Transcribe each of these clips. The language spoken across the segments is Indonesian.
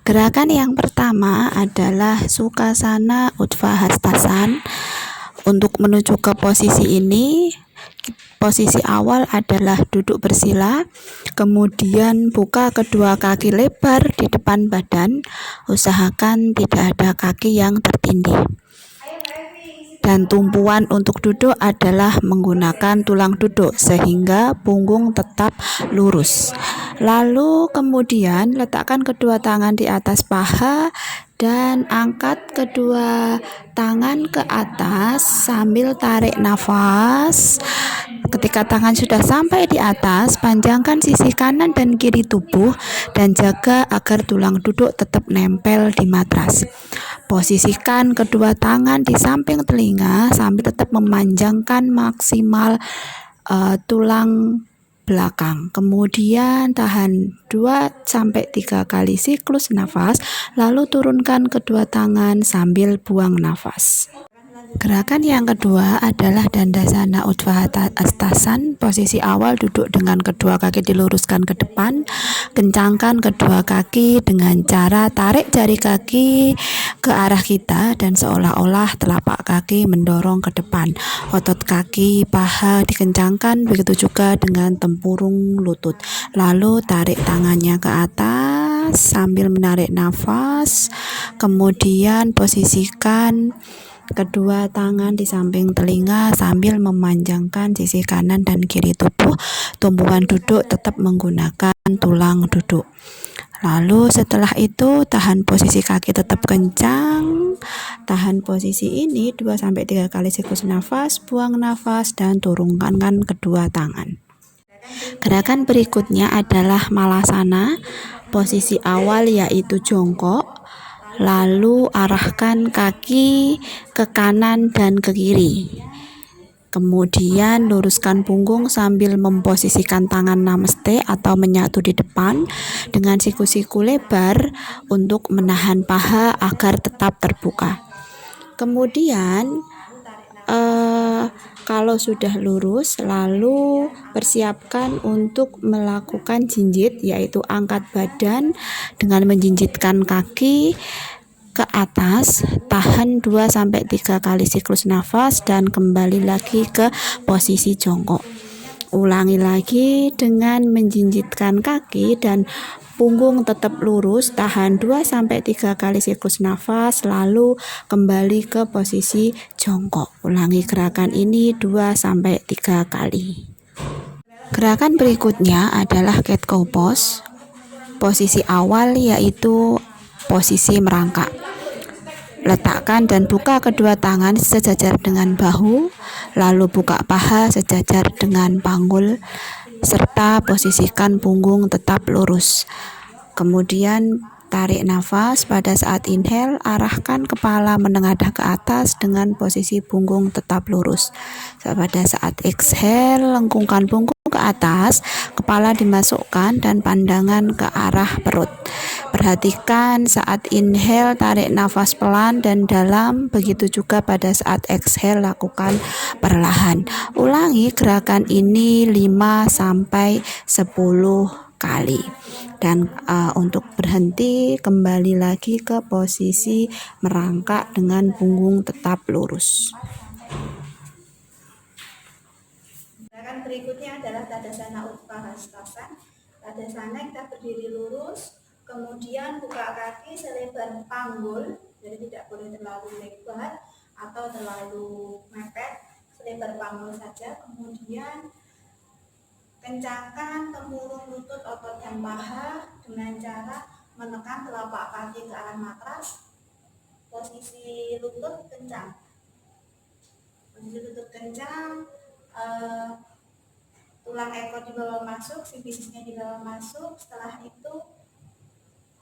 Gerakan yang pertama adalah Sukhasana Utthanasasan. Untuk menuju ke posisi ini, posisi awal adalah duduk bersila, kemudian buka kedua kaki lebar di depan badan, usahakan tidak ada kaki yang tertindih. Dan tumpuan untuk duduk adalah menggunakan tulang duduk sehingga punggung tetap lurus. Lalu kemudian letakkan kedua tangan di atas paha dan angkat kedua tangan ke atas sambil tarik nafas. Ketika tangan sudah sampai di atas, panjangkan sisi kanan dan kiri tubuh dan jaga agar tulang duduk tetap nempel di matras. Posisikan kedua tangan di samping telinga sambil tetap memanjangkan maksimal tulang belakang. Kemudian tahan 2-3 kali siklus nafas, lalu turunkan kedua tangan sambil buang nafas. Gerakan yang kedua adalah Dandasana Utthanasasan. Posisi awal duduk dengan kedua kaki diluruskan ke depan. Kencangkan kedua kaki dengan cara tarik jari kaki ke arah kita dan seolah-olah telapak kaki mendorong ke depan. Otot kaki, paha dikencangkan, begitu juga dengan tempurung lutut. Lalu tarik tangannya ke atas sambil menarik nafas. Kemudian posisikan kedua tangan di samping telinga sambil memanjangkan sisi kanan dan kiri tubuh. Tumpuan duduk tetap menggunakan tulang duduk. Lalu setelah itu tahan posisi kaki tetap kencang. Tahan posisi ini 2-3 kali siklus nafas, buang nafas dan turunkan kedua tangan. Gerakan berikutnya adalah Malasana. Posisi awal yaitu jongkok. Lalu arahkan kaki ke kanan dan ke kiri. Kemudian luruskan punggung sambil memposisikan tangan namaste atau menyatu di depan dengan siku-siku lebar untuk menahan paha agar tetap terbuka. Kemudian kalau sudah lurus, lalu persiapkan untuk melakukan jinjit, yaitu angkat badan dengan menjinjitkan kaki ke atas, tahan 2-3 kali siklus nafas dan kembali lagi ke posisi jongkok. Ulangi lagi dengan menjinjitkan kaki dan punggung tetap lurus, tahan 2-3 kali siklus nafas, lalu kembali ke posisi jongkok. Ulangi gerakan ini 2-3 kali. Gerakan berikutnya adalah Cat Cow Pose. Posisi awal yaitu posisi merangkak. Letakkan dan buka kedua tangan sejajar dengan bahu, lalu buka paha sejajar dengan panggul, serta posisikan punggung tetap lurus. Kemudian tarik nafas. Pada saat inhale, arahkan kepala menengadah ke atas dengan posisi punggung tetap lurus. Pada saat exhale, lengkungkan punggung ke atas, kepala dimasukkan dan pandangan ke arah perut. Perhatikan saat inhale, tarik nafas pelan dan dalam, begitu juga pada saat exhale, lakukan perlahan. Ulangi gerakan ini 5-10 kali. Dan untuk berhenti, kembali lagi ke posisi merangkak dengan punggung tetap lurus. Gerakan berikutnya adalah Tadasana Utthanasasan. Tadasana kita berdiri lurus, kemudian buka kaki selebar panggul, jadi tidak boleh terlalu lebar atau terlalu mepet, selebar panggul saja. Kemudian kencangkan tempurung lutut, otot dan paha dengan cara menekan telapak kaki ke arah matras. Posisi lutut kencang. Posisi lutut kencang, tulang ekor di bawah masuk, sipisisnya di bawah masuk. Setelah itu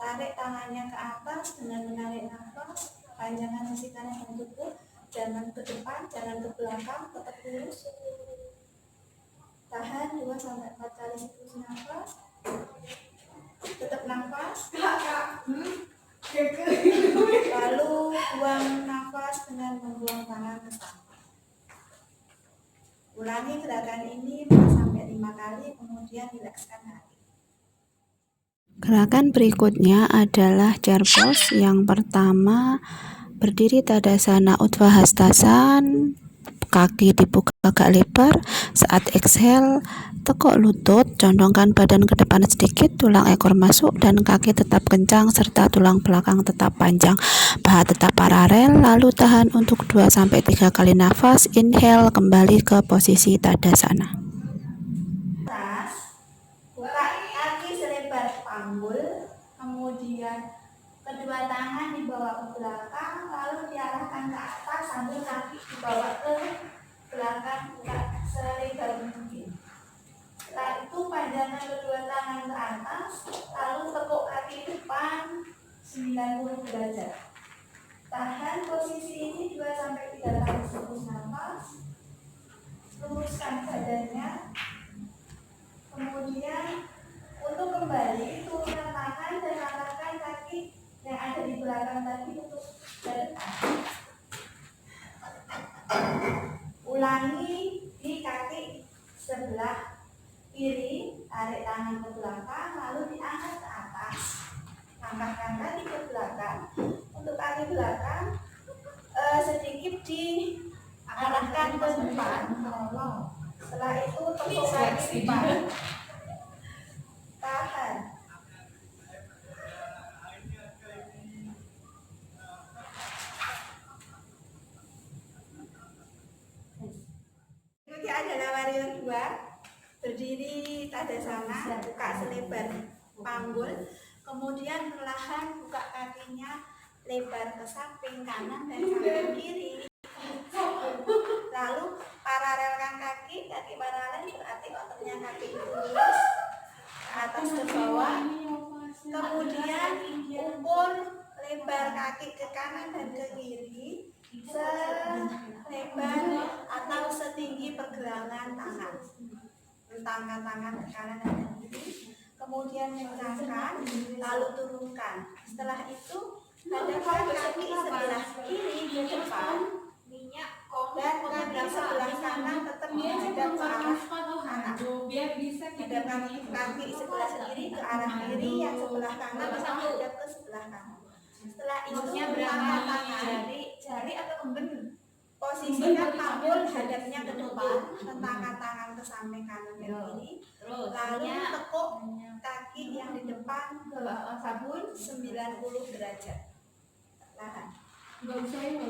tarik tangannya ke atas dengan menarik nafas. Panjangkan sisi kanan dan tubuh, jangan ke depan, jangan ke belakang, tetap lurus. Tahan 2-4 kali siklus nafas. Tetap nafas. Lalu buang nafas dengan membuang tangan ke samping. Ulangi gerakan ini 4-5 kali, kemudian rilekskan hati. Gerakan berikutnya adalah chair pose. Yang pertama, berdiri Tadasana Utthanasasan, kaki dibuka agak lebar. Saat exhale, tekuk lutut, condongkan badan ke depan sedikit, tulang ekor masuk dan kaki tetap kencang serta tulang belakang tetap panjang. Paha tetap paralel, lalu tahan untuk 2-3 kali nafas. Inhale, kembali ke posisi Tadasana. Buka kaki selebar panggul, kemudian kedua tangan dibawa ke belakang, lalu diarahkan ke atas sambil kaki dibawa ke belakang, buka selebar mungkin. Setelah itu panjangkan kedua tangan ke atas, lalu tekuk kaki depan 90 derajat. Tahan posisi ini 2-3 kali hembus nafas. Luruskan badannya. Kemudian untuk kembali turunkan tangan dan angkatkan kaki yang ada di belakang tadi untuk ke depan. Ulangi di kaki sebelah kiri, tarik tangan ke belakang lalu diangkat ke atas. Angkatkan kaki ke belakang. Untuk kaki belakang sedikit diarahkan ke depan. Setelah itu tekuk kaki depan. Tahan. Berikutnya adalah warrior 2. Berdiri Tadasana, buka selebar panggul. Kemudian perlahan buka kakinya lebar ke samping kanan dan samping kiri. Lalu paralelkan kaki paralel berarti ototnya kaki lurus ke atas ke bawah. Kemudian ukur lebar kaki ke kanan dan ke kiri selebar atau setinggi pergelangan tangan. Rentangkan tangan ke kanan dan ke kiri. Kemudian kencangkan, lalu turunkan. Setelah itu hadapkan kaki sebelah kiri ke depan dan kaki sebelah kanan tetap menghadap ke arah kanan. Hadapkan kaki sebelah kiri ke arah kiri, yang sebelah kanan menghadap ke sebelah kanan. Setelah itu angkat tangan, jari atau emben. Posisikan panggul hadapnya ke depan, rentangkan tangan ke samping kanan dan kiri. Lalu tekuk kaki yang di depan ke sabun 90 derajat. Tahan. Enggak usah ya.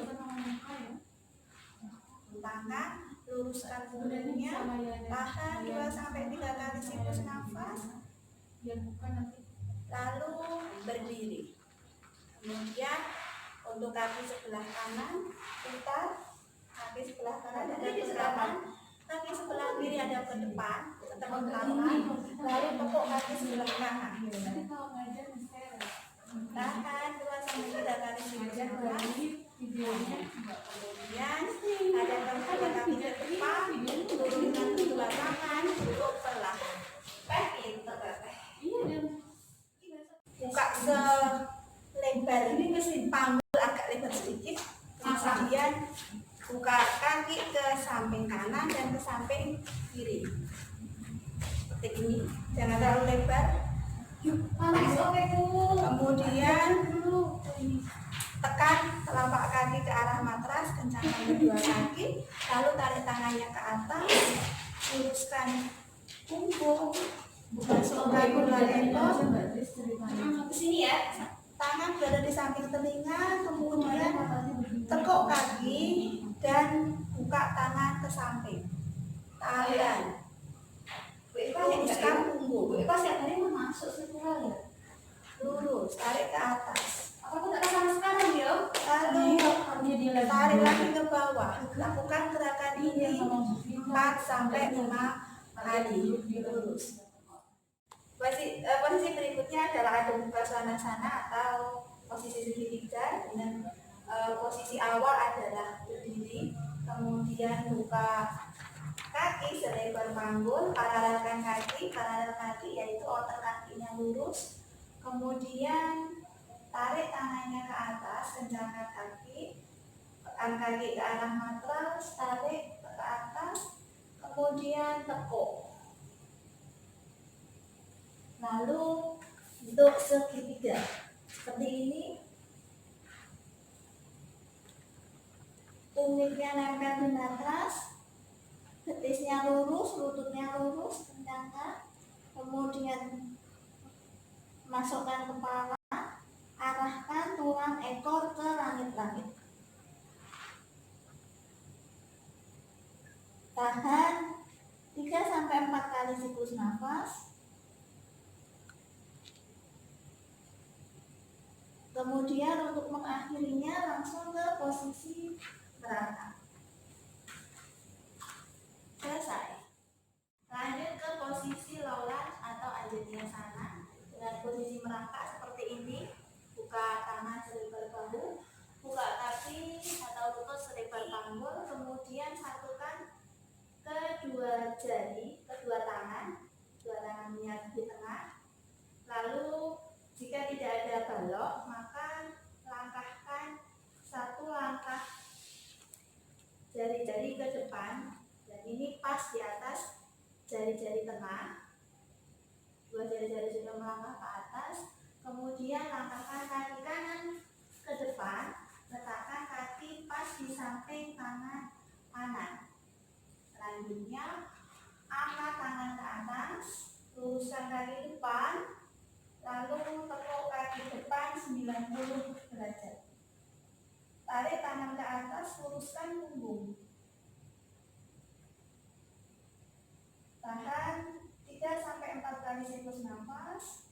Rentangkan, luruskan punggungnya, tahan 2-3 kali hembus nafas. Lalu berdiri. Kemudian untuk kaki sebelah kanan putar, kaki sebelah kanan ada ke kanan, kaki sebelah kiri ada ke depan, tetap pelan-pelan. Lalu tekuk kaki sebelah kanan. Tahan 2-3 kali hembus nafas. Kemudian ada kedua kaki ke depan, turunkan kedua tangan, cukup perlahan. Buka selebar ini panggul agak lebar sedikit. Kemudian buka kaki ke samping kanan dan ke samping kiri. Seperti ini. Jangan terlalu lebar. Kemudian tekan telapak kaki ke arah matras, kencangkan kedua kaki, lalu tarik tangannya ke atas, luruskan punggung, masukkan bulan ekor, ke sini ya. Tangan berada di samping telinga, kemudian tekuk kaki dan buka tangan ke samping. Tahan. Luruskan punggung. Lurus, tarik ke atas. Lalu tarik lagi ke bawah. Lakukan gerakan ini 4-5 kali. Lurus. Posisi berikutnya adalah Adho Mukha atau posisi segitiga. Dan posisi awal adalah berdiri, kemudian buka kaki selebar panggul, paralel kaki yaitu otot kakinya lurus. Kemudian tarik tangannya ke atas, kencangkan kaki, tekan kaki ke arah matras, tarik ke atas, kemudian tekuk. Lalu bentuk segitiga seperti ini. Tumitnya nempel di matras, betisnya lurus, lututnya lurus, kencangkan. Kemudian masukkan kepala, arahkan tulang ekor ke langit-langit. Tahan 3-4 kali siklus nafas. Kemudian untuk mengakhirinya langsung ke posisi merangkak. Selesai. Lanjut ke posisi lowlat atau anjaniasana dengan posisi merangkak seperti ini. Buka tangan selebar bahu, buka kaki atau lutut selebar panggul, kemudian satukan kedua jari, kedua tangannya di tengah. Lalu jika tidak ada balok, maka langkahkan satu langkah jari-jari ke depan, dan ini pas di atas jari-jari tengah. Dua jari-jari sudah melangkah ke atas. Kemudian langkahkan kaki kanan ke depan, letakkan kaki pas di samping tangan kanan. Selanjutnya angkat tangan ke atas, luruskan kaki depan, lalu tekuk kaki depan 90 derajat. Tarik tangan ke atas, luruskan punggung. Tahan 3-4 kali siklus nafas.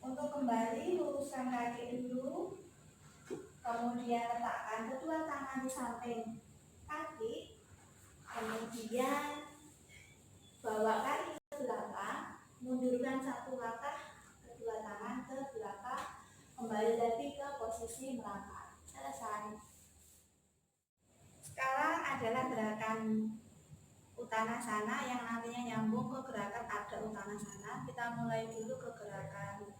Untuk kembali, luruskan kaki dulu, kemudian letakkan kedua tangan di samping kaki, kemudian bawa kaki ke belakang, mundurkan satu langkah kedua tangan ke belakang, kembali lagi ke posisi melangkah. Selesai. Sekarang adalah gerakan Uttanasana yang nantinya nyambung ke gerakan Ardha Uttanasana. Kita mulai dulu ke gerakan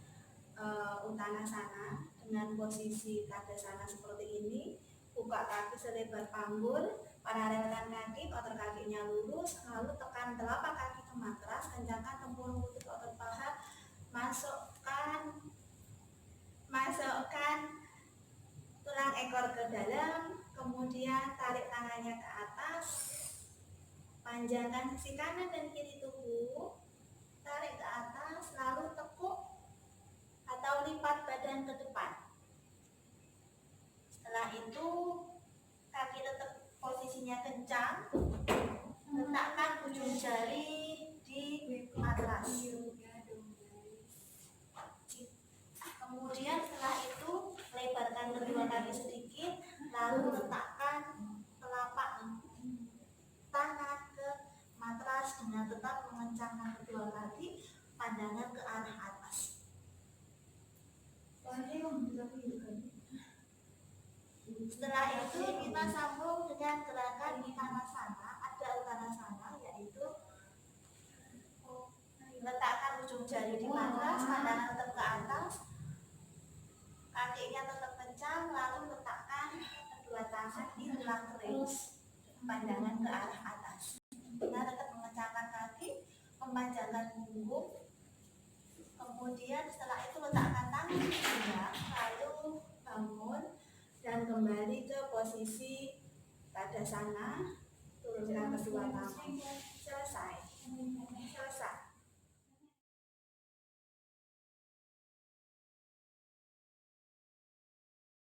Uttanasana dengan posisi Tadasana seperti ini. Buka kaki selebar panggul, paralelkan kaki, otot kakinya lurus, lalu tekan telapak kaki ke matras, kencangkan tempurung lutut, otot paha, masukkan tulang ekor ke dalam, kemudian tarik tangannya ke atas, panjangkan sisi kanan dan kiri tubuh, tarik ke atas, lalu tekuk atau lipat badan ke depan. Setelah itu kaki tetap posisinya kencang, letakkan ujung jari di matras. Kemudian setelah itu lebarkan kedua kaki sedikit, lalu letakkan telapak tangan ke matras dengan tetap mengencangkan kedua kaki, pandangan ke arah atas. Setelah itu kita sambung dengan gerakan Uttanasana. Ada Uttanasana yaitu letakkan ujung jari di matras, pandangan tetap ke atas, kakinya tetap kencang, lalu letakkan kedua tangan di tulang keris, pandangan ke arah atas. Kita tetap mengencangkan kaki, memanjangkan punggung. Kemudian setelah itu letakkan tangan di pinggang, lalu bangun dan kembali ke posisi Tadasana. Turunkan kedua tangan. Selesai.